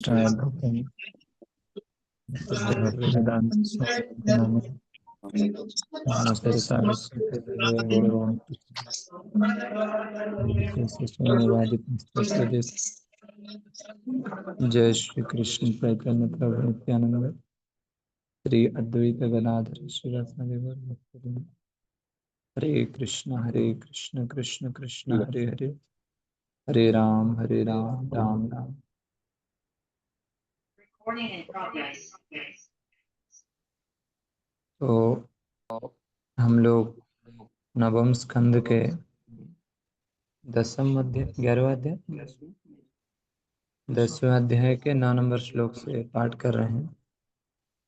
वशिष्ठाय भूतम् वेदांत स्वामी नामे नमस्ते सारस्वते देवे गौरवाणी कृष्ण। जय श्री कृष्ण चैतन्य प्रभु नित्यानंद श्री अद्वैत गदाधर श्रीवासादि गौर। हरे कृष्ण कृष्ण कृष्ण हरे हरे, हरे राम राम राम। तो हम लोग नवम स्कंद के 10वें अध्याय 11वां अध्याय 10वें अध्याय के 9 नंबर श्लोक से पाठ कर रहे हैं।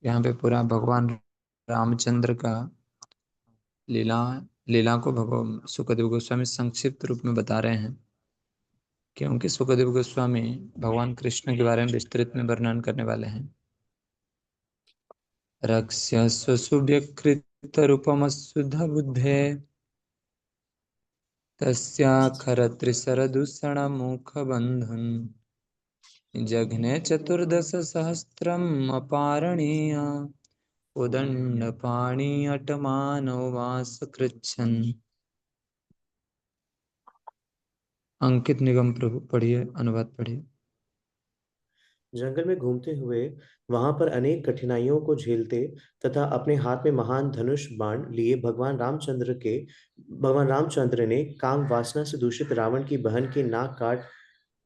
यहाँ पे पूरा भगवान रामचंद्र का लीला को भगवान सुखदेव गोस्वामी संक्षिप्त रूप में बता रहे हैं, क्योंकि सुखदेव गोस्वामी भगवान कृष्ण के बारे में विस्तृत में वर्णन करने वाले हैं। रक्ष्यस्व सुव्यकृत रूपमसुध बुद्धे तस्याखर त्रिसरदूषण मुख बंधन जघ्ने 14,000 अपारणीय उदंडपाणि अटमानो वास कृच्छन्। अंकित निगम प्रभु पढ़िए, अनुवाद पढ़िए। जंगल में घूमते हुए वहां पर अनेक कठिनाइयों को झेलते तथा अपने हाथ में महान धनुष बाण लिए भगवान रामचंद्र ने काम वासना से दूषित रावण की बहन की नाक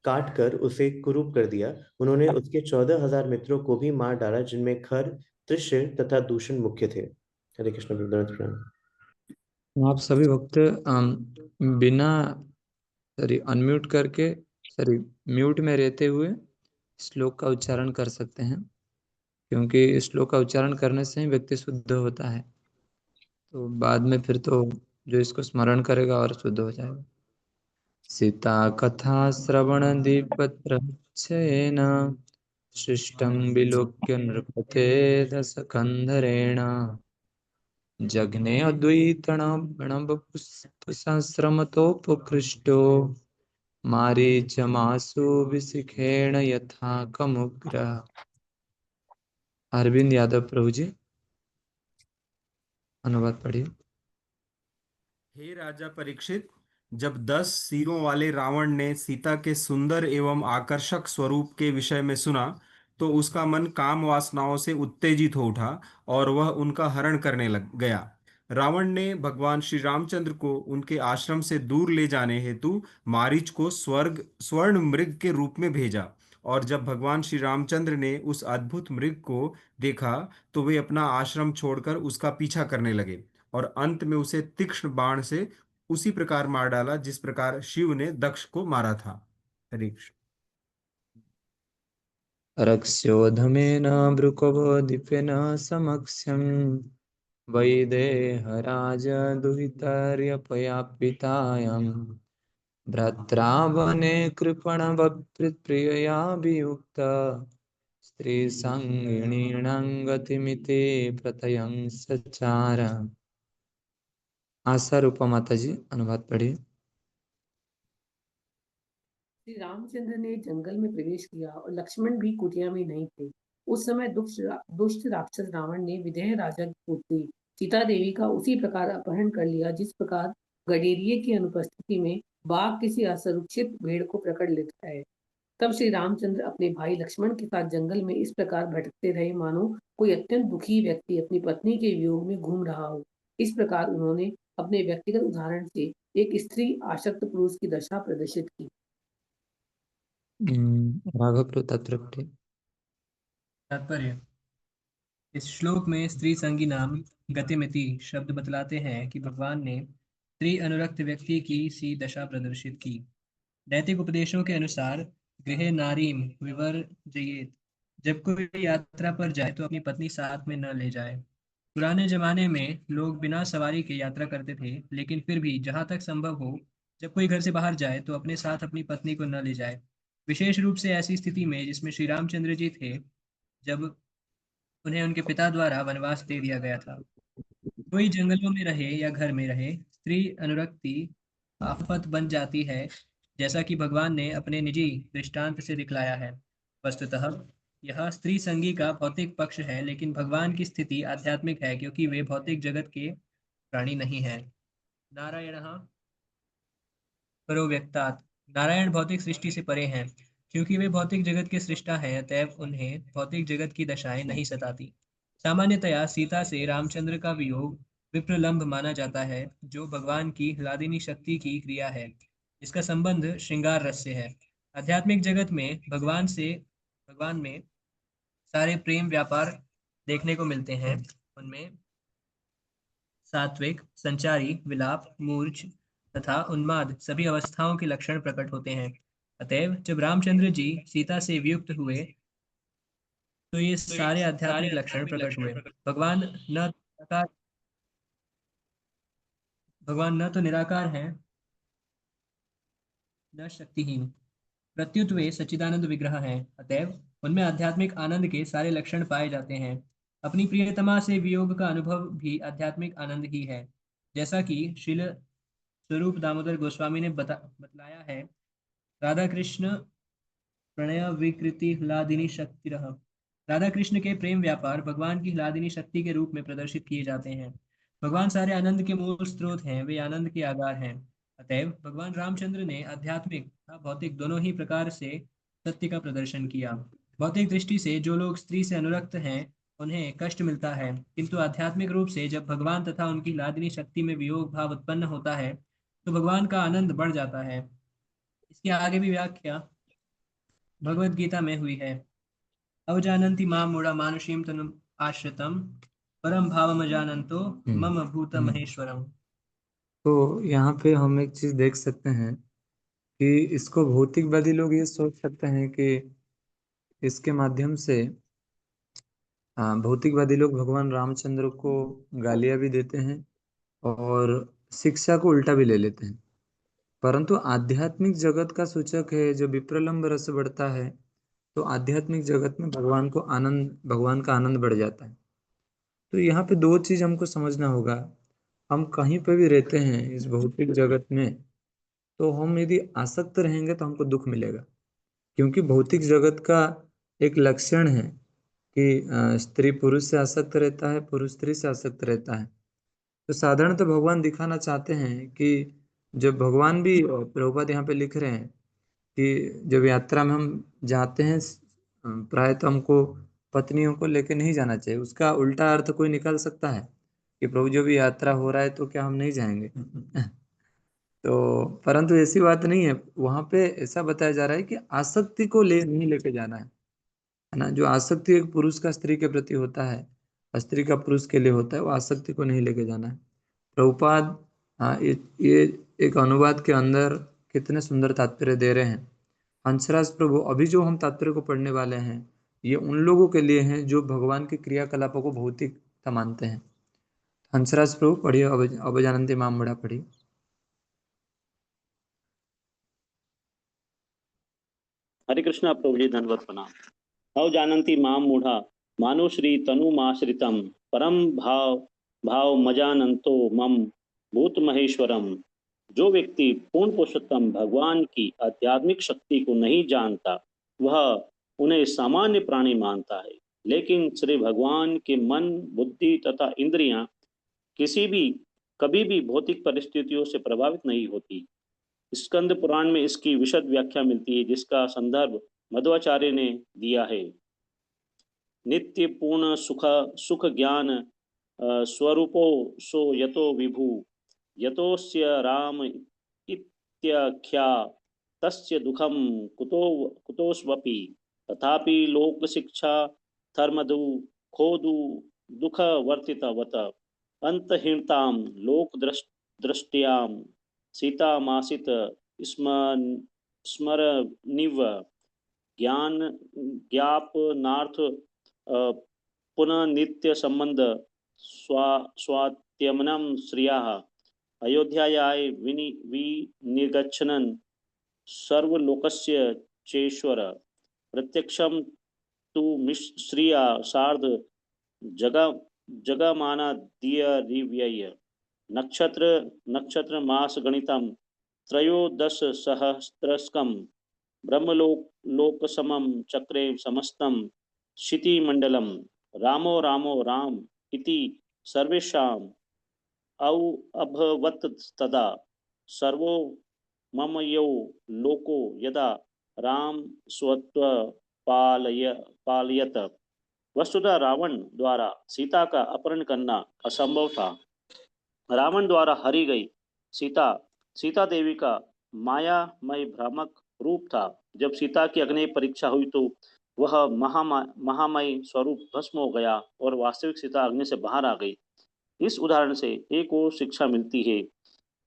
काट कर उसे कुरूप कर दिया। उन्होंने उसके 14,000 मित्रों को भी मार डाला, जिनमें खर, त्रिशर तथा दूषण मुख्य थे। हरे कृष्ण प्रणाम। आप सभी भक्त बिना अनम्यूट करके म्यूट में रहते हुए श्लोक का उच्चारण कर सकते हैं, क्योंकि श्लोक का उच्चारण करने से ही व्यक्ति शुद्ध होता है। तो बाद में फिर तो जो इसको स्मरण करेगा और शुद्ध हो जाएगा। सीता कथा श्रवण दीपत्रच्छेन शिष्टं विलोक्य नृपते दशकन्धरेण जघ्ने अद्वैतणबपुष्पसंश्रमतोपकृष्टो मारीचमासु विशिखेण यथा कमुग्र। अरविंद यादव प्रभु जी, अनुवाद पढ़िए। हे राजा परीक्षित, जब 10 सिरों वाले रावण ने सीता के सुंदर एवं आकर्षक स्वरूप के विषय में सुना, तो उसका मन काम वासनाओं से उत्तेजित हो उठा और वह उनका हरण करने लग गया। रावण ने भगवान श्री रामचंद्र को उनके आश्रम से दूर ले जाने हेतु मारीच को स्वर्ण मृग के रूप में भेजा। और जब भगवान श्री रामचंद्र ने उस अद्भुत मृग को देखा, तो वे अपना आश्रम छोड़कर उसका पीछा करने लगे और अंत में उसे तीक्ष्ण बाण से उसी प्रकार मार डाला जिस प्रकार शिव ने दक्ष को मारा था। हरे कृष्ण। रक्स्योधमेन भृकोपदीपेन समक्षं वैदेहराज दुहितर्यपयापितायं भ्रात्रावने कृपणवप्रिययाभियुक्त स्त्रीसंगिणीणां गतिमिति प्रत्ययं सचार। आशा रूपा माता जी, अनुवाद पढ़िए। श्री रामचंद्र ने जंगल में प्रवेश किया और लक्ष्मण भी कुटिया में नहीं थे। उस समय दुष्ट राक्षस रावण ने विदेह राजा की पुत्री सीता देवी का उसी प्रकार अपहरण कर लिया जिस प्रकार गडेरिये की अनुपस्थिति में बाघ किसी असुरक्षित भेड़ को पकड़ लेता है। तब श्री रामचंद्र अपने भाई लक्ष्मण के साथ जंगल में इस प्रकार भटकते रहे मानो कोई अत्यंत दुखी व्यक्ति अपनी पत्नी के वियोग में घूम रहा हो। इस प्रकार उन्होंने अपने व्यक्तिगत उदाहरण से एक स्त्री आसक्त पुरुष की दशा प्रदर्शित की। राघव तत्र पढ़िए। तात्पर्य: इस श्लोक में स्त्री संगी नाम गतिमिति शब्द बतलाते हैं कि भगवान ने स्त्री अनुरक्त व्यक्ति की सी दशा प्रदर्शित की। नैतिक उपदेशों के अनुसार गृहे नारीम विवर्जयेत, जब कोई यात्रा पर जाए तो अपनी पत्नी साथ में न ले जाए। पुराने जमाने में लोग बिना सवारी के यात्रा करते थे, लेकिन फिर भी जहाँ तक संभव हो, जब कोई घर से बाहर जाए तो अपने साथ अपनी पत्नी को न ले जाए। विशेष रूप से ऐसी स्थिति में जिसमें श्री रामचंद्र जी थे, जब उन्हें उनके पिता द्वारा वनवास दे दिया गया था। कोई जंगलों में रहे या घर में रहे, स्त्री अनुरक्ति आफत बन जाती है, जैसा कि भगवान ने अपने निजी दृष्टांत से दिखलाया है। वस्तुतः यह स्त्री संगी का भौतिक पक्ष है, लेकिन भगवान की स्थिति आध्यात्मिक है, क्योंकि वे भौतिक जगत के प्राणी नहीं है। नारायणः परो व्यक्तात्। नारायण भौतिक सृष्टि से परे हैं, क्योंकि वे भौतिक जगत के सृष्टा हैं, अतएव उन्हें भौतिक जगत की दशाएं नहीं सताती। सामान्यतया सीता से रामचंद्र का वियोग विप्रलंभ माना जाता है, जो भगवान की ह्लादिनी शक्ति की क्रिया है, जिसका संबंध श्रृंगार रस से है। आध्यात्मिक जगत में भगवान में सारे प्रेम व्यापार देखने को मिलते हैं। उनमें सात्विक, संचारी, विलाप, मूर्छ तथा उन्माद सभी अवस्थाओं के लक्षण प्रकट होते हैं। अतएव जब रामचंद्र जी सीता से वियुक्त हुए तो ये सारे आध्यात्मिक लक्षण प्रकट हुए। निराकार भगवान न तो निराकार है, न शक्तिहीन, प्रत्युत वे सच्चिदानंद विग्रह हैं। अतएव उनमें आध्यात्मिक आनंद के सारे लक्षण पाए जाते हैं। अपनी प्रियतमा से वियोग का अनुभव भी आध्यात्मिक आनंद ही है, जैसा कि श्रील स्वरूप दामोदर गोस्वामी ने बतलाया है। राधा कृष्ण प्रणय विकृति ह्लादिनी शक्ति रह। राधा कृष्ण के प्रेम व्यापार भगवान की ह्लादिनी शक्ति के रूप में प्रदर्शित किए जाते हैं। भगवान सारे आनंद के मूल स्रोत हैं, वे आनंद के आधार हैं। अतएव भगवान रामचंद्र ने आध्यात्मिक तथा भौतिक दोनों ही प्रकार से सत्य का प्रदर्शन किया। भौतिक दृष्टि से जो लोग स्त्री से अनुरक्त हैं उन्हें कष्ट मिलता है, किंतु आध्यात्मिक रूप से जब भगवान तथा उनकी ह्लादिनी शक्ति में वियोग भाव उत्पन्न होता है तो भगवान का आनंद बढ़ जाता है। इसकी आगे भी व्याख्या भगवद गीता में हुई है। अवजानन्ति मां मूढ़ा मानुषीं तनुम् आश्रितं परम भावमजानन्तो मम भूत महेश्वरम। तो यहाँ पे हम एक चीज देख सकते हैं कि इसको भौतिकवादी लोग ये सोच सकते हैं कि इसके माध्यम से भौतिकवादी लोग भगवान रामचंद्र को गालियां भी देते हैं और शिक्षा को उल्टा भी ले लेते हैं। परंतु आध्यात्मिक जगत का सूचक है जो विप्रलंब रस बढ़ता है, तो आध्यात्मिक जगत में भगवान का आनंद बढ़ जाता है। तो यहाँ पे दो चीज हमको समझना होगा। हम कहीं पे भी रहते हैं इस भौतिक जगत में, तो हम यदि आसक्त रहेंगे तो हमको दुख मिलेगा, क्योंकि भौतिक जगत का एक लक्षण है कि स्त्री पुरुष से आसक्त रहता है, पुरुष स्त्री से आसक्त रहता है। तो साधारणतः भगवान दिखाना चाहते हैं कि जब भगवान भी प्रभुपाद यहाँ पे लिख रहे हैं कि जब यात्रा में हम जाते हैं प्राय तो हमको पत्नियों को लेके नहीं जाना चाहिए। उसका उल्टा अर्थ कोई निकाल सकता है कि प्रभु जो भी यात्रा हो रहा है तो क्या हम नहीं जाएंगे? तो परंतु ऐसी बात नहीं है। वहां पे ऐसा बताया जा रहा है कि आसक्ति को नहीं लेके जाना है ना। जो आसक्ति एक पुरुष का स्त्री के प्रति होता है, स्त्री का पुरुष के लिए होता है, वो आसक्ति को नहीं लेके जाना है। प्रभुपाद ये एक अनुवाद के अंदर कितने सुंदर तात्पर्य दे रहे हैं। हंसराज प्रभु अभी जो हम तात्पर्य को पढ़ने वाले हैं ये उन लोगों के लिए हैं जो भगवान के क्रियाकलापों को भौतिकता मानते हैं। हंसराज प्रभु पढ़िए, अवजानन्ति मां मूढ़ा पढ़िए। हरे कृष्णा प्रभु जी, धन्यवाद प्रणाम। अवजानन्ति मां मूढ़ा मानुश्री तनुमाश्रितं परम भाव मजानंतो मम भूत महेश्वरम। जो व्यक्ति पूर्ण पुरुषोत्तम भगवान की आध्यात्मिक शक्ति को नहीं जानता वह उन्हें सामान्य प्राणी मानता है, लेकिन श्री भगवान के मन, बुद्धि तथा इंद्रियां कभी भी भौतिक परिस्थितियों से प्रभावित नहीं होती। स्कंद पुराण में इसकी विशद व्याख्या मिलती है, जिसका संदर्भ मध्वाचार्य ने दिया है। नित्य पूर्ण सुख ज्ञान स्वरूपो सो यतो विभु यतोस्य राम इत्याख्या तस्य दुखम कुतोस्वपि तथापि लोक शिक्षा धर्मदु खोदु दुख वर्तितवत अंतहीनताम लोक दृष्टियाम सीतामासित स्मरणीव ज्ञान ज्ञापनार्थ पुनः नित्य संबंध स्वात्यमनम श्रिया अयोध्यायाय विनिर्गच्छन् सर्वलोकस्य चेश्वर प्रत्यक्षम तु मिश्रिया सार्ध जगमाना दियरिव्यय नक्षत्र मास गणितम त्रयोदश सहस्रस्कम ब्रह्मलोक लोक समम चक्रे समस्तं क्षितिमंडलम रामो रामो राम इति सर्वेषाम् औ अभवत् तदा सर्वो मम यो लोको यदा राम स्वत्व पालयत। वस्तुतः रावण द्वारा सीता का अपहरण करना असंभव था। रावण द्वारा हरी गई सीता सीता देवी का मायामय भ्रामक रूप था। जब सीता की अग्नि परीक्षा हुई तो वह महामय स्वरूप भस्म हो गया और वास्तविक सीता अग्नि से बाहर आ गई। इस उदाहरण से एक और शिक्षा मिलती है,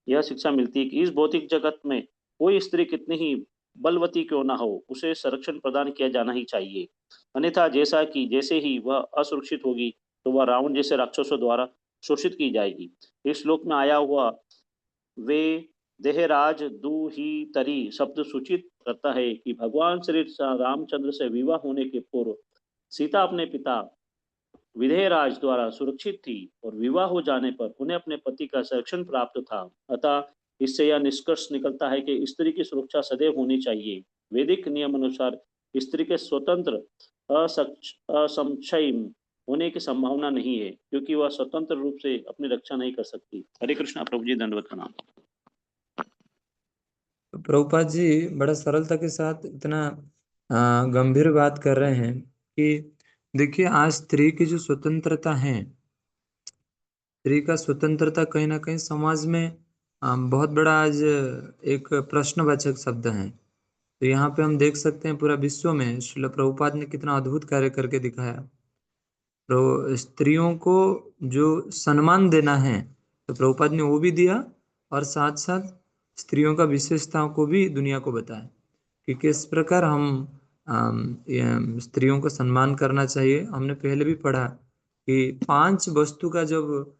यह शिक्षा मिलती है कि इस भौतिक जगत में कोई स्त्री कितनी ही बलवती क्यों ना हो, उसे संरक्षण प्रदान किया जाना ही चाहिए। अन्यथा जैसे ही वह असुरक्षित होगी तो वह रावण जैसे राक्षसों द्वारा शोषित की जाएगी। इस श्लोक में आया हुआ वे देहराज ही तरी शब्द सूचित करता है कि भगवान श्री रामचंद्र से विवाह होने के पूर्व सीता अपने पिता विदेहराज द्वारा सुरक्षित थी और विवाह हो जाने पर उन्हें अपने पति का संरक्षण प्राप्त था। अतः इससे यह निष्कर्ष निकलता है कि स्त्री की सुरक्षा सदैव होनी चाहिए। वैदिक नियम अनुसार स्त्री के स्वतंत्र असंशय होने की संभावना नहीं है, क्योंकि वह स्वतंत्र रूप से अपनी रक्षा नहीं कर सकती। हरे कृष्णा। प्रभु जी दंडवत प्रणाम। प्रभुपाद जी बड़ा सरलता के साथ इतना गंभीर बात कर रहे हैं कि देखिए, आज स्त्री की जो स्वतंत्रता है, स्त्री का स्वतंत्रता कहीं ना कहीं समाज में बहुत बड़ा आज एक प्रश्नवाचक शब्द है। तो यहाँ पे हम देख सकते हैं पूरा विश्व में श्रील प्रभुपाद ने कितना अद्भुत कार्य करके दिखाया। तो स्त्रियों को जो सम्मान देना है तो प्रभुपाद ने वो भी दिया, और साथ साथ स्त्रियों का विशेषताओं को भी दुनिया को बताया कि किस प्रकार हम स्त्रियों को सम्मान करना चाहिए। हमने पहले भी पढ़ा कि 5 वस्तु का जब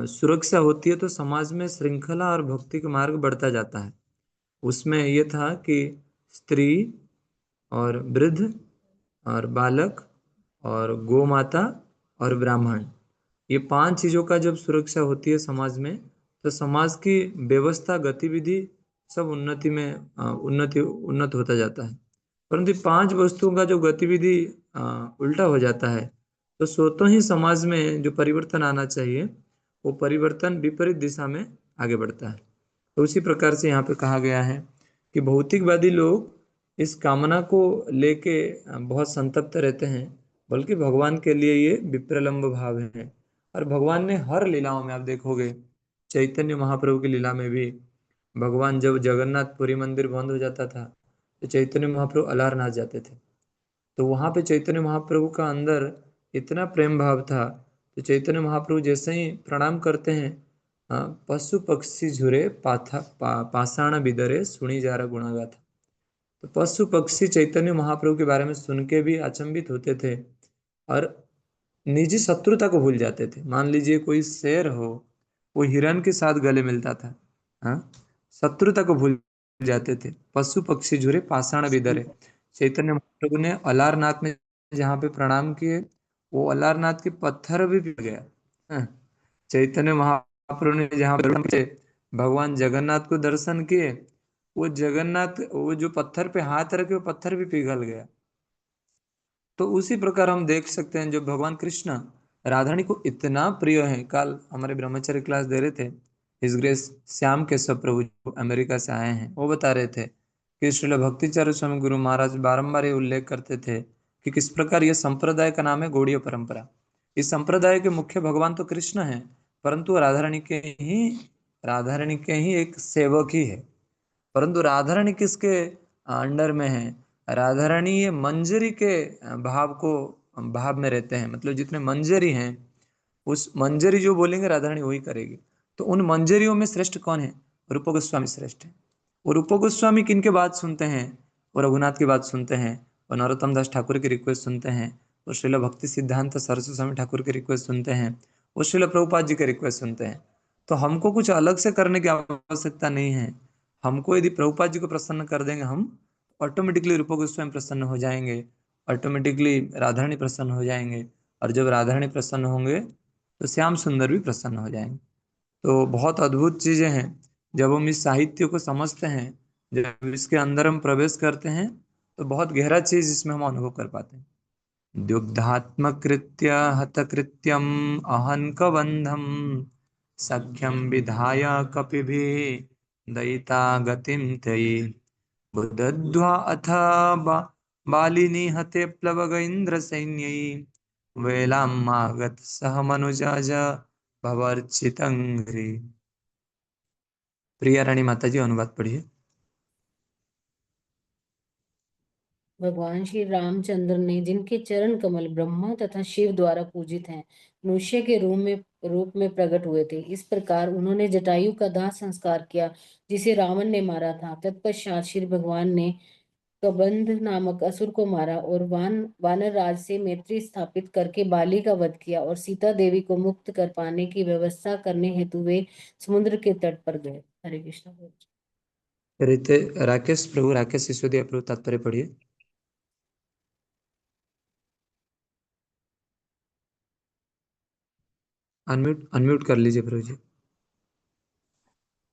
सुरक्षा होती है तो समाज में श्रृंखला और भक्ति का मार्ग बढ़ता जाता है। उसमें ये था कि स्त्री और वृद्ध और बालक और गौ माता और ब्राह्मण, ये 5 चीज़ों का जब सुरक्षा होती है समाज में तो समाज की व्यवस्था गतिविधि सब उन्नत होता जाता है। परंतु 5 वस्तुओं का जो गतिविधि उल्टा हो जाता है तो स्वतः ही समाज में जो परिवर्तन आना चाहिए वो परिवर्तन विपरीत दिशा में आगे बढ़ता है। तो उसी प्रकार से यहाँ पे कहा गया है कि भौतिकवादी लोग इस कामना को लेके बहुत संतप्त रहते हैं, बल्कि भगवान के लिए ये विप्रलंब भाव है। और भगवान ने हर लीलाओं में आप देखोगे, चैतन्य महाप्रभु की लीला में भी भगवान जब जगन्नाथपुरी मंदिर बंद हो जाता था तो चैतन्य महाप्रभु अलारनाथ जाते थे। तो वहाँ पे चैतन्य महाप्रभु का अंदर इतना प्रेम भाव था, तो चैतन्य महाप्रभु जैसे ही प्रणाम करते हैं, पशु पक्षी झुरे पाषाण बिदरे सुनी जा रहा गुणागाथा। तो पशु पक्षी चैतन्य महाप्रभु के बारे में सुन के भी अचंभित होते थे और निजी शत्रुता को भूल जाते थे। मान लीजिए कोई शेर हो, वो हिरण के साथ गले मिलता था, हाँ, शत्रुता को भूल जाते थे। पशु पक्षी झुरे पाषाण बिदरे। चैतन्य महाप्रभु ने अलारनाथ में जहाँ पे प्रणाम किए, वो अलारनाथ के पत्थर भी पिघल गया। हाँ, चैतन्य महाप्रभु ने जहाँ पे भगवान जगन्नाथ को दर्शन किए, वो जो पत्थर पे हाथ रखे वो पत्थर भी पिघल गया। तो उसी प्रकार हम देख सकते हैं जो भगवान कृष्ण राधारानी को इतना प्रिय है। कल हमारे ब्रह्मचर्य क्लास दे रहे थे हिज ग्रेस श्याम केशव प्रभु जो अमेरिका से आए हैं, वो बता रहे थे कि श्रील भक्तिचार्य स्वामी गुरु महाराज बारंबार ये उल्लेख करते थे कि किस प्रकार यह संप्रदाय का नाम है गौड़ीय परंपरा। इस संप्रदाय के मुख्य भगवान तो कृष्ण है, परंतु राधारानी के ही एक सेवक ही है। परंतु राधा रानी किसके अंडर में है? राधा रानी ये मंजरी के भाव में रहते हैं। मतलब जितने मंजरी हैं उस मंजरी जो बोलेंगे राधा रानी वही करेगी। तो उन मंजरियों में श्रेष्ठ कौन है? रूप गोस्वामी श्रेष्ठ है। और रूप गोस्वामी किनके बात सुनते हैं? और रघुनाथ की बात सुनते हैं, और नरोत्तम दास ठाकुर की रिक्वेस्ट सुनते हैं, और श्रील भक्ति सिद्धांत सरस्वती स्वामी ठाकुर की रिक्वेस्ट सुनते हैं, और श्रील प्रभुपाद जी की रिक्वेस्ट सुनते हैं। तो हमको कुछ अलग से करने की आवश्यकता नहीं है। हमको यदि प्रभुपाद जी को प्रसन्न कर देंगे, हम ऑटोमेटिकली रूप गोस्वामी प्रसन्न हो जाएंगे, ऑटोमेटिकली राधारानी प्रसन्न हो जाएंगे, और जब राधारानी प्रसन्न होंगे तो श्याम सुंदर भी प्रसन्न हो जाएंगे। तो बहुत अद्भुत चीज़ें हैं। जब हम इस साहित्य को समझते हैं जब इसके अंदर हम प्रवेश करते हैं तो बहुत गहरा चीज इसमें हम अनुभव कर पाते हैं। दुग्धात्मकृत्य हतकृत्यम अहंकबंधम सख्यम विधाय कपिभिः दयिता गतिं तयि बुदध्वा अथ बालिनी हते प्लवगैन्द्रसैन्यै वेलामागत सह मनुजाज भवर्चितंघ्रि। प्रिया रानी माता जी अनुवाद पढ़िए। भगवान श्री रामचंद्र ने, जिनके चरण कमल ब्रह्मा तथा शिव द्वारा पूजित हैं, मनुष्य के रूप में प्रकट हुए थे। इस प्रकार उन्होंने जटायु का दाह संस्कार किया, जिसे रावण ने मारा था। तत्पश्चात श्री भगवान ने कबंध नामक असुर को मारा और वानर राज से मैत्री स्थापित करके बाली का वध किया और सीता देवी को मुक्त कर पाने की व्यवस्था करने हेतु वे समुद्र के तट पर गए। हरे कृष्ण। रीते राकेश सिसोदिया प्रभु तात्पर्य पढ़िए। अनम्यूट कर लीजिए प्रभु जी।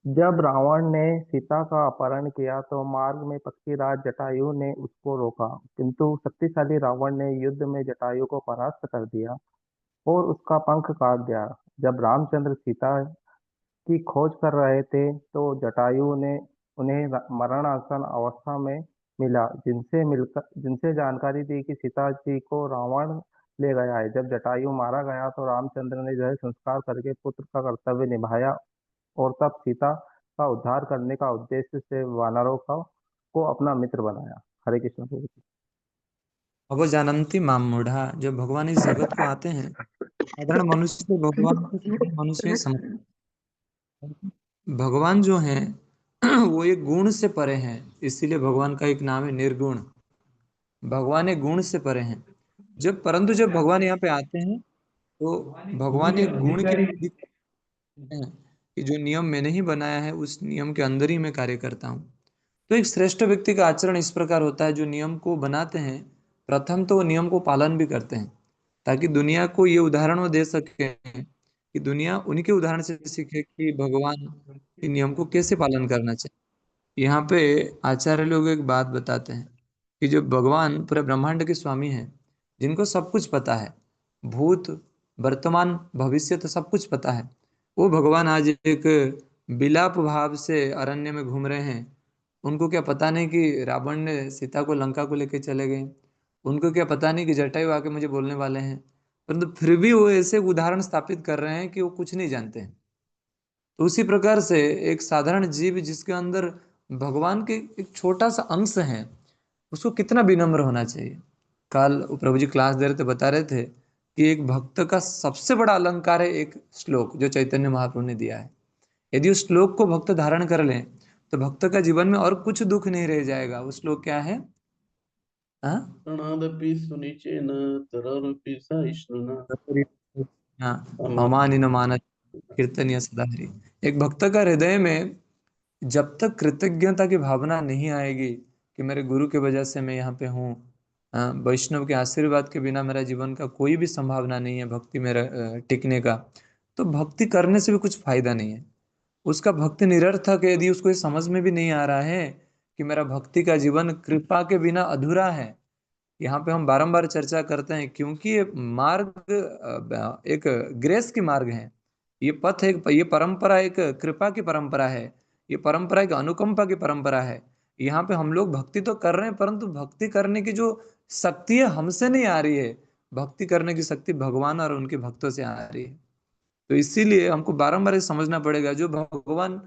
जब रावण ने सीता का अपहरण किया तो मार्ग में पक्षीराज जटायु ने उसको रोका, किंतु शक्तिशाली रावण ने युद्ध में जटायु को परास्त कर दिया और उसका पंख काट दिया। जब रामचंद्र सीता की खोज कर रहे थे तो जटायु ने उन्हें मरणासन अवस्था में मिला, जिनसे जानकारी दी कि सीता जी को रावण ले गया है। जब जटायु मारा गया तो रामचंद्र ने जय संस्कार करके पुत्र का कर्तव्य निभाया और तब सीता का उद्धार करने का उद्देश्य से वानरों को अपना मित्र बनाया। हरे कृष्ण प्रभु जी। अब जानंती माम मूढ़ा, जब भगवान इस जगत को आते हैं साधारण मनुष्य को भगवान को साधारण मनुष्य ही समझ। भगवान जो हैं वो एक गुण से परे हैं, इसीलिए भगवान का एक नाम है निर्गुण। भगवान एक गुण से परे हैं। परंतु जब भगवान यहाँ पे आते हैं तो भगवान एक गुण के हैं कि जो नियम मैंने ही बनाया है उस नियम के अंदर ही मैं कार्य करता हूँ। तो एक श्रेष्ठ व्यक्ति का आचरण इस प्रकार होता है, जो नियम को बनाते हैं प्रथम तो वो नियम को पालन भी करते हैं, ताकि दुनिया को ये उदाहरण वो दे सके कि दुनिया उन्हीं के उदाहरण से सीखे कि भगवान के नियम को कैसे पालन करना चाहिए। यहाँ पे आचार्य लोग एक बात बताते हैं कि जो भगवान पूरे ब्रह्मांड के स्वामी हैं, जिनको सब कुछ पता है, भूत वर्तमान भविष्य तो सब कुछ पता है, वो भगवान आज एक विलाप भाव से अरण्य में घूम रहे हैं। उनको क्या पता नहीं कि रावण ने सीता को लंका को लेकर चले गए। उनको क्या पता नहीं कि जटायु आके मुझे बोलने वाले हैं। परंतु फिर भी वो ऐसे उदाहरण स्थापित कर रहे हैं कि वो कुछ नहीं जानते हैं। तो उसी प्रकार से एक साधारण जीव जिसके अंदर भगवान के एक छोटा सा अंश है, उसको कितना विनम्र होना चाहिए। कल प्रभु जी क्लास दे रहे थे, बता रहे थे कि एक भक्त का सबसे बड़ा अलंकार है एक श्लोक जो चैतन्य महाप्रभु ने दिया है। यदि उस श्लोक को भक्त धारण कर लें तो भक्त का जीवन में और कुछ दुख नहीं रह जाएगा। वो श्लोक क्या है? हाँ, प्रणादपि सुनिचेन तररपि सहिष्णुना अमानिनो मानस कीर्तनीय सदा हरि। एक भक्त का हृदय में जब तक कृतज्ञता की भावना नहीं आएगी कि मेरे गुरु की वजह से मैं यहाँ पे हूँ, वैष्णव के आशीर्वाद के बिना मेरा जीवन का कोई भी संभावना नहीं है भक्ति में टिकने का, तो भक्ति करने से भी कुछ फायदा नहीं है। उसका भक्ति निरर्थक है यदि उसको ये समझ में भी नहीं आ रहा है कि मेरा भक्ति का जीवन कृपा के बिना अधूरा है। यहाँ पे हम बारंबार चर्चा करते हैं क्योंकि ये मार्ग एक ग्रेस की मार्ग है। ये पथ एक, ये परंपरा एक कृपा की परंपरा है। ये परंपरा एक अनुकंपा की परंपरा है। यहाँ पे हम लोग भक्ति तो कर रहे हैं, परंतु भक्ति करने की जो शक्ति है हमसे नहीं आ रही है। भक्ति करने की शक्ति भगवान और उनके भक्तों से आ रही है। तो इसीलिए हमको बारंबार समझना पड़ेगा, जो भगवान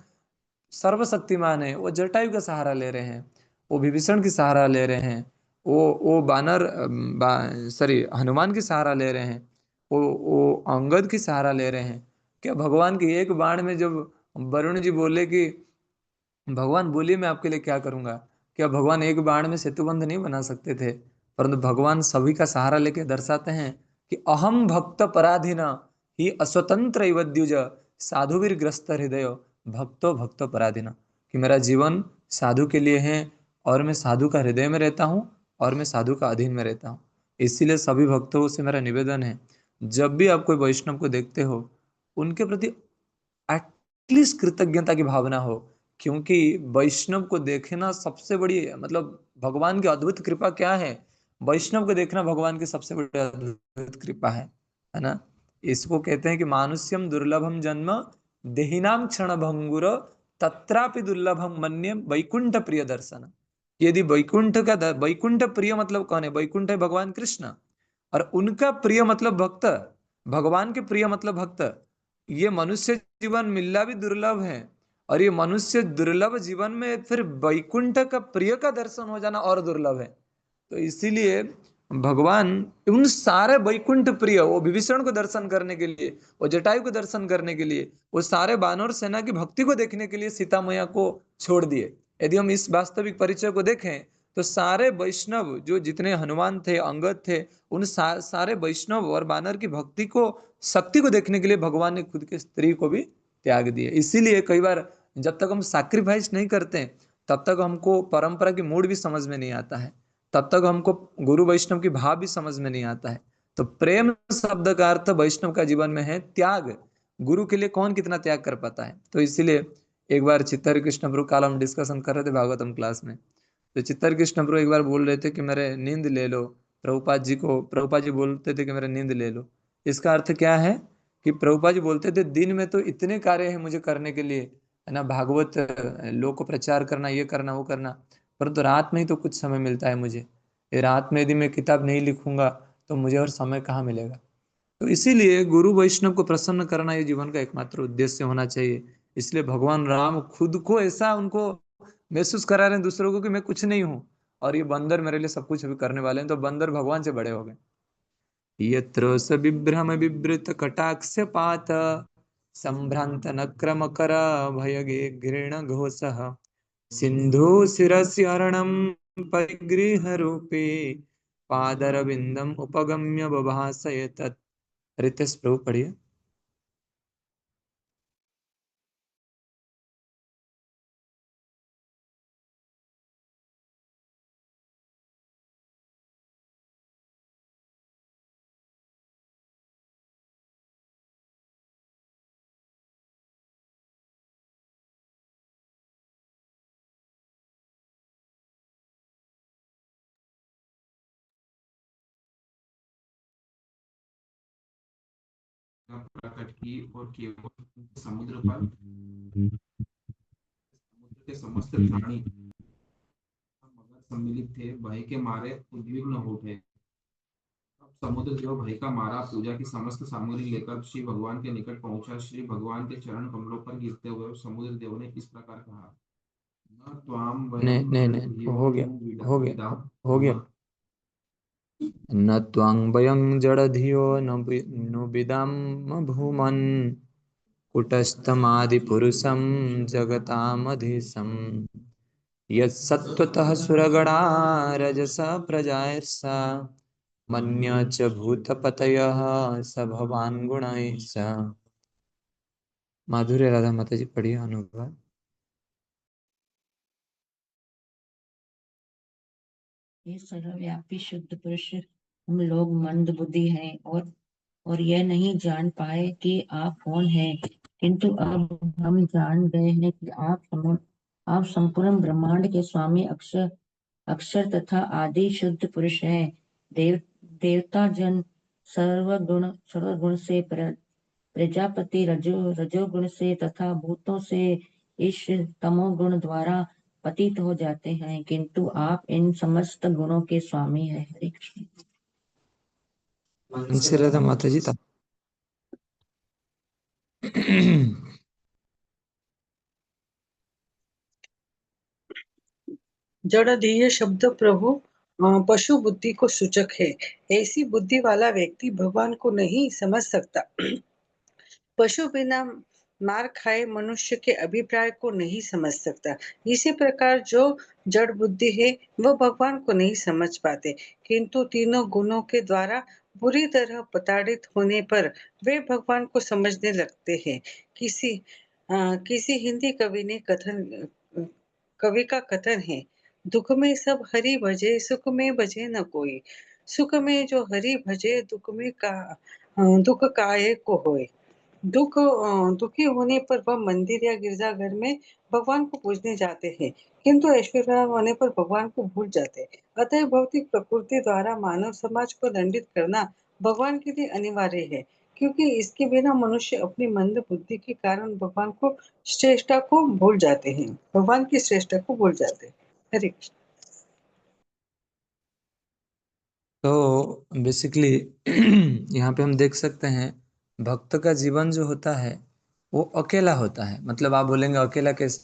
सर्वशक्तिमान है वो जटायु का सहारा ले रहे हैं, वो विभीषण की सहारा ले रहे हैं, वो सॉरी हनुमान की सहारा ले रहे हैं, वो अंगद की सहारा ले रहे हैं। क्या भगवान के एक बाण में जब वरुण जी बोले कि भगवान बोलिए मैं आपके लिए क्या करूंगा, क्या भगवान एक बाण में सेतुबंध नहीं बना सकते थे? परंतु भगवान सभी का सहारा लेके दर्शाते हैं कि अहम भक्त पराधीना ही अस्वतंत्र इव द्विज साधुवीर ग्रस्त हृदय भक्तो भक्तो पराधीना, कि मेरा जीवन साधु के लिए है और मैं साधु का हृदय में रहता हूँ और मैं साधु का अधीन में रहता हूँ। इसीलिए सभी भक्तों से मेरा निवेदन है, जब भी आप कोई वैष्णव को देखते हो उनके प्रति एटलीस्ट कृतज्ञता की भावना हो क्योंकि वैष्णव को देखना सबसे बड़ी मतलब भगवान की अद्भुत कृपा क्या है, वैष्णव को देखना भगवान की सबसे बड़ी अद्भुत कृपा है ना। इसको कहते हैं कि मानुष्यम दुर्लभम जन्म देहिनाम क्षण भंगुर तत्रापि दुर्लभम मन्यम वैकुंठ प्रिय दर्शन। यदि वैकुंठ प्रिय मतलब कौन है, वैकुंठ है भगवान कृष्ण, और उनका प्रिय मतलब भक्त, भगवान के प्रिय मतलब भक्त। ये मनुष्य जीवन मिलना भी दुर्लभ है, और ये मनुष्य दुर्लभ जीवन में फिर वैकुंठ का प्रिय का दर्शन हो जाना और दुर्लभ है। तो इसीलिए भगवान उन सारे वैकुंठ प्रिय, वो विभीषण को दर्शन करने के लिए, वो जटायु को दर्शन करने के लिए, वो सारे वानर सेना की भक्ति को देखने के लिए सीता मैया को छोड़ दिए। यदि हम इस वास्तविक परिचय को देखें तो सारे वैष्णव जो जितने हनुमान थे, अंगद थे, उन सारे वैष्णव और वानर की भक्ति को, शक्ति को देखने के लिए भगवान ने खुद के स्त्री को भी त्याग दिए। इसीलिए कई बार जब तक हम सैक्रिफाइस नहीं करते तब तक हमको परंपरा की मूड भी समझ में नहीं आता है, तब तक हमको गुरु वैष्णव की भाव भी समझ में नहीं आता है। तो प्रेम शब्द का अर्थ वैष्णव का जीवन में है त्याग। गुरु के लिए कौन कितना त्याग कर पाता है। तो इसीलिए एक बार चित्तर कृष्ण प्रभु, काल हम डिस्कशन कर रहे थे भागवतम क्लास में, तो चित्तर कृष्ण प्रभु एक बार बोल रहे थे कि मेरे नींद ले लो, प्रभुपाद जी को, प्रभुपाद जी बोलते थे कि मेरे नींद ले लो। इसका अर्थ क्या है कि प्रभुपाद जी बोलते थे दिन में तो इतने कार्य है मुझे करने के लिए, है ना, भागवत लोग को प्रचार करना, ये करना वो करना, परंतु रात में ही तो कुछ समय मिलता है मुझे। ये रात में यदि मैं किताब नहीं लिखूंगा तो मुझे और समय कहाँ मिलेगा। तो इसीलिए गुरु वैष्णव को प्रसन्न करना ये जीवन का एकमात्र उद्देश्य होना चाहिए। इसलिए भगवान राम खुद को ऐसा उनको महसूस करा रहे हैं दूसरों को कि मैं कुछ नहीं हूं, और ये बंदर मेरे लिए सब कुछ अभी करने वाले हैं। तो बंदर भगवान से बड़े हो गए। यत्र स बिभ्रम विवृत कटाक्ष पात संभ्रांत नक्र मकर भयगे घृण घोषः सिंधु शिरस्यर्णं परिगृह रूपे पादरविंदम उपगम्य बभासय तत्। रितेश प्रभु पढ़िए। प्रकट की और केवल समुद्र पर समुद्र के समस्त प्राणी मगर सम्मिलित थे, भय के मारे उद्विग्न हो उठे। तब समुद्र जो भय का मारा पूजा की समस्त सामग्री लेकर श्री भगवान के निकट पहुंचा। श्री भगवान के चरण कमलों पर गिरते हुए समुद्र देव ने इस प्रकार कहा, न त्वाम नहीं वयम नहीं नहीं, जडधियो हो गया, हो गया, विदा हो गया। न त्वां वयं जडधियो नु विदाम भूमन् कुटस्थमादिपुरुषं जगतामधीशम् यत्सत्त्वतः सुरगणा रजसा प्रजायर्षा मन्य च भूतपतयः स भवान् गुणैः स। माधुर्य राधा माता जी पढ़िए अनुवाद। ये सर्वव्यापी शुद्ध पुरुष, हम लोग मंद बुद्धि हैं और यह नहीं जान पाए कि आप कौन हैं, किंतु अब हम जान गए हैं कि आप संपूर्ण ब्रह्मांड के स्वामी अक्षर अक्षर तथा आदि शुद्ध पुरुष हैं। देवता जन सर्वगुण से प्रजापति रजोगुण से तथा भूतों से इस तमोगुण द्वारा पतित हो जाते हैं, किंतु आप इन समस्त गुणों के स्वामी हैं। हरे कृष्ण। राधा माता जी जड़धीय शब्द प्रभु पशु बुद्धि को सूचक है। ऐसी बुद्धि वाला व्यक्ति भगवान को नहीं समझ सकता। पशु बिना मार खाए मनुष्य के अभिप्राय को नहीं समझ सकता। इसी प्रकार जो जड़ बुद्धि है वह भगवान को नहीं समझ पाते, किंतु तीनों गुणों के द्वारा बुरी तरह प्रताड़ित होने पर वे भगवान को समझने लगते हैं। किसी हिंदी कवि का कथन है, दुख में सब हरि भजे, सुख में भजे न कोई। सुख में जो हरि भजे, दुख काहे को होए। दुखी होने पर वह मंदिर या गिरजाघर में भगवान को पूजने जाते हैं, किंतु ऐश्वर्यवान होने पर भगवान को भूल जाते हैं। अतः भौतिक प्रकृति द्वारा मानव समाज को दंडित करना भगवान के लिए अनिवार्य है, क्योंकि इसके बिना मनुष्य अपनी मंद बुद्धि के कारण भगवान की श्रेष्ठता को भूल जाते हैं। हरे कृष्ण। तो बेसिकली यहाँ पे हम देख सकते हैं भक्त का जीवन जो होता है वो अकेला होता है। मतलब आप बोलेंगे अकेला कैसे?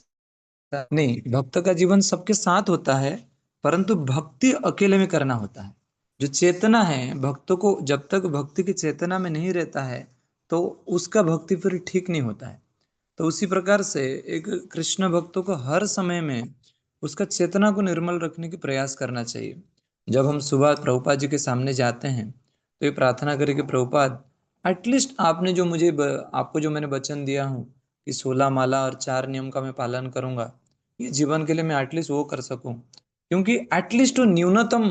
नहीं, भक्त का जीवन सबके साथ होता है, परंतु भक्ति अकेले में करना होता है। जो चेतना है भक्तों को, जब तक भक्ति की चेतना में नहीं रहता है तो उसका भक्ति फिर ठीक नहीं होता है। तो उसी प्रकार से एक कृष्ण भक्तों को हर समय में उसका चेतना को निर्मल रखने की प्रयास करना चाहिए। जब हम सुबह प्रभुपाद जी के सामने जाते हैं तो ये प्रार्थना करें कि प्रभुपाद एटलीस्ट आपने जो आपको जो मैंने वचन दिया हूँ कि 16 माला और 4 नियम का मैं पालन करूंगा, ये जीवन के लिए मैं एटलीस्ट वो कर सकूं, क्योंकि एटलीस्ट वो न्यूनतम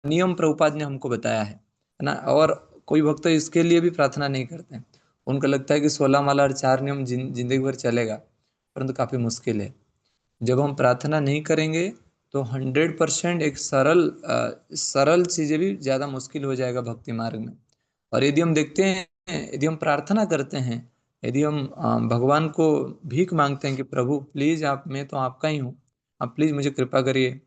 नियम प्रभुपाद ने हमको बताया है ना। और कोई भक्त इसके लिए भी प्रार्थना नहीं करते हैं। उनको लगता है कि 16 माला और 4 नियम जिंदगी भर चलेगा, परंतु काफी मुश्किल है। जब हम प्रार्थना नहीं करेंगे तो 100% एक सरल चीजें भी ज्यादा मुश्किल हो जाएगा भक्ति मार्ग में। और यदि हम देखते हैं, यदि हम प्रार्थना करते हैं, यदि हम भगवान को भीख मांगते हैं कि प्रभु प्लीज आप, मैं तो आपका ही हूँ, आप प्लीज मुझे कृपा करिए,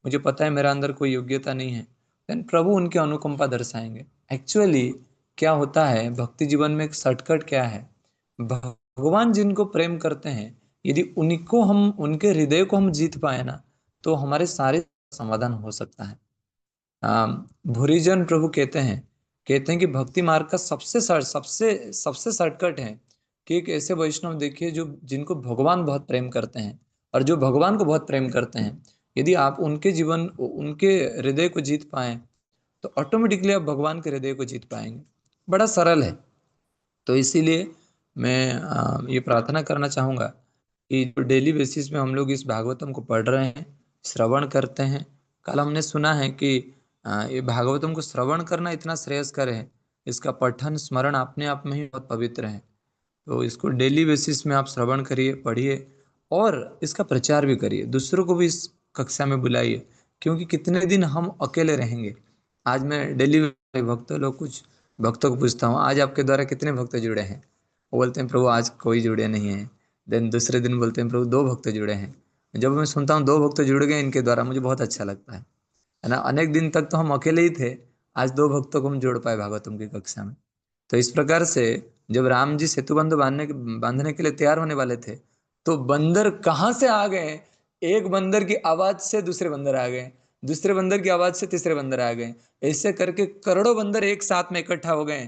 मुझे पता है मेरा अंदर कोई योग्यता नहीं है, देन प्रभु उनके अनुकंपा दर्शाएंगे। एक्चुअली क्या होता है भक्ति जीवन में, एक शॉर्टकट क्या है, भगवान जिनको प्रेम करते हैं यदि उनको हम, उनके हृदय को हम जीत पाए ना, तो हमारे सारे समाधान हो सकता है। भूरिजन प्रभु कहते हैं कि भक्ति मार्ग का सबसे शॉर्टकट है कि एक ऐसे वैष्णव देखिए जो जिनको भगवान बहुत प्रेम करते हैं, और जो भगवान को बहुत प्रेम करते हैं, यदि आप उनके हृदय को जीत पाए तो ऑटोमेटिकली आप भगवान के हृदय को जीत पाएंगे। बड़ा सरल है। तो इसीलिए मैं ये प्रार्थना करना चाहूँगा कि जो डेली बेसिस में हम लोग इस भागवतम को पढ़ रहे हैं, श्रवण करते हैं। कल हमने सुना है कि ये भागवतम को श्रवण करना इतना श्रेयस्कर है, इसका पठन स्मरण अपने आप में ही बहुत पवित्र है। तो इसको डेली बेसिस में आप श्रवण करिए, पढ़िए और इसका प्रचार भी करिए, दूसरों को भी इस कक्षा में बुलाइए, क्योंकि कितने दिन हम अकेले रहेंगे। आज मैं डेली कुछ भक्तों को पूछता हूँ, आज आपके द्वारा कितने भक्त जुड़े हैं? वो बोलते हैं प्रभु आज कोई जुड़े नहीं है। देन दूसरे दिन बोलते हैं प्रभु 2 भक्त जुड़े हैं। जब मैं सुनता हूँ 2 भक्त जुड़ गए इनके द्वारा, मुझे बहुत अच्छा लगता है ना। अनेक दिन तक तो हम अकेले ही थे, आज 2 भक्तों को हम जोड़ पाए भागवतम की कक्षा में। तो इस प्रकार से जब राम जी सेतु बंध बांधने के लिए तैयार होने वाले थे तो बंदर कहाँ से आ गए? एक बंदर की आवाज से दूसरे बंदर आ गए, दूसरे बंदर की आवाज से तीसरे बंदर आ गए, ऐसे करके करोड़ों बंदर एक साथ में इकट्ठा हो गए,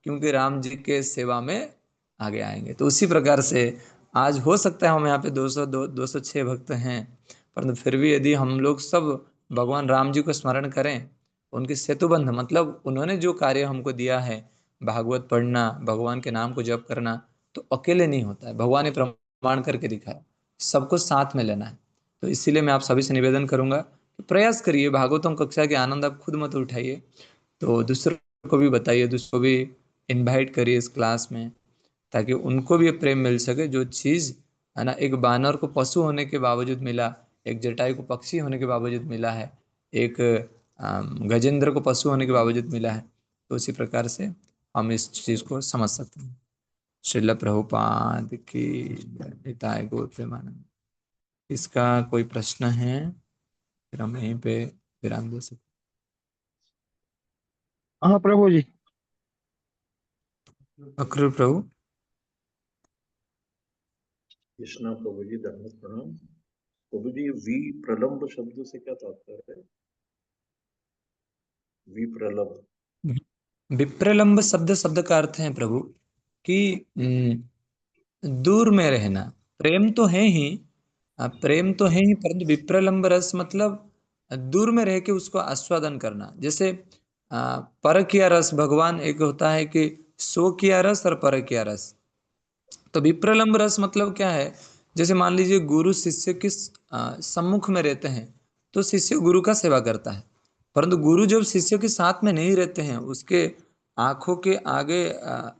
क्योंकि राम जी के सेवा में आगे आएंगे। तो उसी प्रकार से आज हो सकता है हम यहाँ पे 206 भक्त हैं, परंतु फिर भी यदि हम लोग सब भगवान राम जी को स्मरण करें, उनके सेतुबंध मतलब उन्होंने जो कार्य हमको दिया है, भागवत पढ़ना, भगवान के नाम को जप करना, तो अकेले नहीं होता है, भगवान ने प्रमाण करके दिखाया, सबको साथ में लेना है। तो इसीलिए मैं आप सभी से निवेदन करूंगा कि प्रयास करिए, भागवतम कक्षा के आनंद आप खुद मत उठाइए, तो दूसरों को भी बताइए, दूसरों को भी इनवाइट करिए इस क्लास में, ताकि उनको भी प्रेम मिल सके। जो चीज़ है ना, एक बानर को पशु होने के बावजूद मिला, एक जटायु को पक्षी होने के बावजूद मिला है, एक गजेंद्र को पशु होने के बावजूद मिला है, तो उसी प्रकार से हम इस चीज़ को समझ सकते हैं। श्रील प्रभुपाद की हिताय गौर प्रेमानंद। इसका कोई प्रश्न है फिर हम यहीं पे विराम दे सकते। हाँ प्रभु जी। अक्रूर प्रभु। कृष्णा प्रभु जी धन्यवाद प्रणाम। प्रभु जी वी प्रलंब शब्द से क्या तात्पर्य है? वी प्रलंब, विप्रलंब शब्द का अर्थ है प्रभु कि दूर में रहना। प्रेम तो है ही, प्रेम तो है ही, परंतु विप्रलंब रस मतलब दूर में रह के उसको आस्वादन करना। जैसे परकिया रस, भगवान एक होता है कि सो किया रस और परकिया रस। तो विप्रलंब रस मतलब क्या है? जैसे मान लीजिए गुरु शिष्य के सम्मुख में रहते हैं तो शिष्य गुरु का सेवा करता है, परंतु गुरु जब शिष्य के साथ में नहीं रहते हैं, उसके आंखों के आगे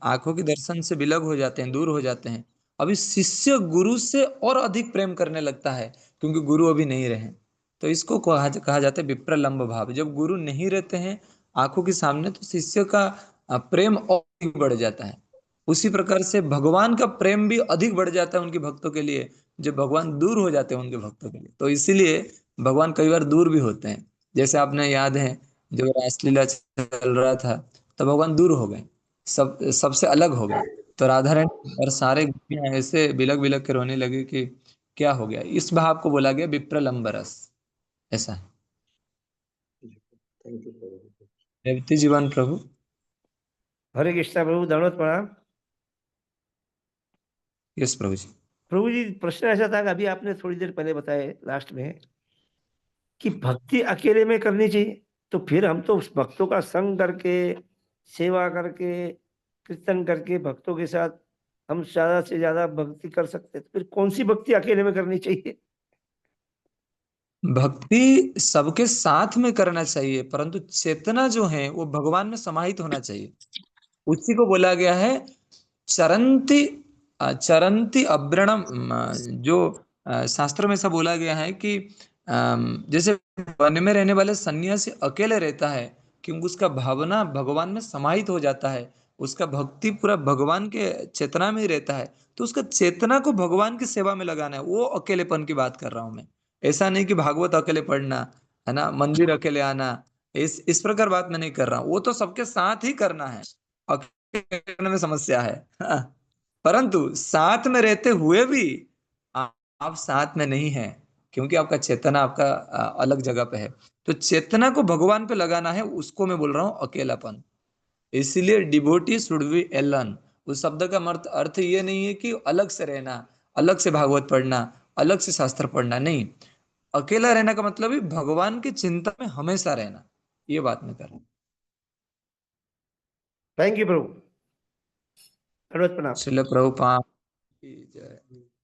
आंखों के दर्शन से विलग हो जाते हैं, दूर हो जाते हैं। अभी शिष्य गुरु से और अधिक प्रेम करने लगता है क्योंकि गुरु अभी नहीं रहे। तो इसको कहा जाता है विप्रलंब भाव। जब गुरु नहीं रहते हैं आंखों के सामने तो शिष्य का प्रेम और अधिक बढ़ जाता है। उसी प्रकार से भगवान का प्रेम भी अधिक बढ़ जाता है उनके भक्तों के लिए जब भगवान दूर हो जाते हैं उनके भक्तों के लिए। तो इसीलिए भगवान कई बार दूर भी होते हैं। जैसे आपने याद है जब रासलीला चल रहा था तो भगवान दूर हो गए, सबसे अलग हो गए। तो राधा रानी और सारे गोपियां ऐसे बिलक बिलक के रोने लगे कि क्या हो गया। इस भाव को बोला गया विप्रलंब रस। ऐसा है। थैंक यू प्रभु। रेवती जीवन प्रभु। हरे कृष्णा प्रभु, दंडवत प्रणाम। यस प्रभु जी। प्रभु जी, प्रश्न ऐसा था कि अभी आपने थोड़ी देर पहले बताए लास्ट में कि भक्ति अकेले में करनी चाहिए, तो फिर हम तो उस भक्तों का संग करके, सेवा करके, कीर्तन करके भक्तों के साथ हम ज्यादा से ज्यादा भक्ति कर सकते हैं। तो फिर कौन सी भक्ति अकेले में करनी चाहिए? भक्ति सबके साथ में करना चाहिए परंतु चेतना जो है वो भगवान में समाहित होना चाहिए। उसी को बोला गया है चरंती चरंती अभ्रणम। जो शास्त्र में ऐसा बोला गया है कि जैसे वन में रहने वाले सन्यासी अकेले रहता है क्योंकि उसका भावना भगवान में समाहित हो जाता है, उसका भक्ति पूरा भगवान के चेतना में ही रहता है। तो उसका चेतना को भगवान की सेवा में लगाना है, वो अकेलेपन की बात कर रहा हूं मैं। ऐसा नहीं कि भागवत अकेले पढ़ना है ना, मंदिर अकेले आना, इस प्रकार बात मैं नहीं कर रहा हूँ। वो तो सबके साथ ही करना है, अकेले करने में समस्या है। हाँ। परंतु साथ में रहते हुए भी आप साथ में नहीं हैं क्योंकि आपका चेतना आपका अलग जगह पे है। तो चेतना को भगवान पे लगाना है, उसको मैं बोल रहा हूँ अकेलापन। इसीलिए डिवोटी शुड बी एलन। उस शब्द का अर्थ ये नहीं है कि अलग से रहना, अलग से भागवत पढ़ना, अलग से शास्त्र पढ़ना, नहीं। अकेला रहने का मतलब ही भगवान की चिंता में हमेशा रहना। ये बात मैं कर रहा हूँ। थैंक यू प्रभु, दंडवत प्रणाम। श्रील प्रभुपाद की जय।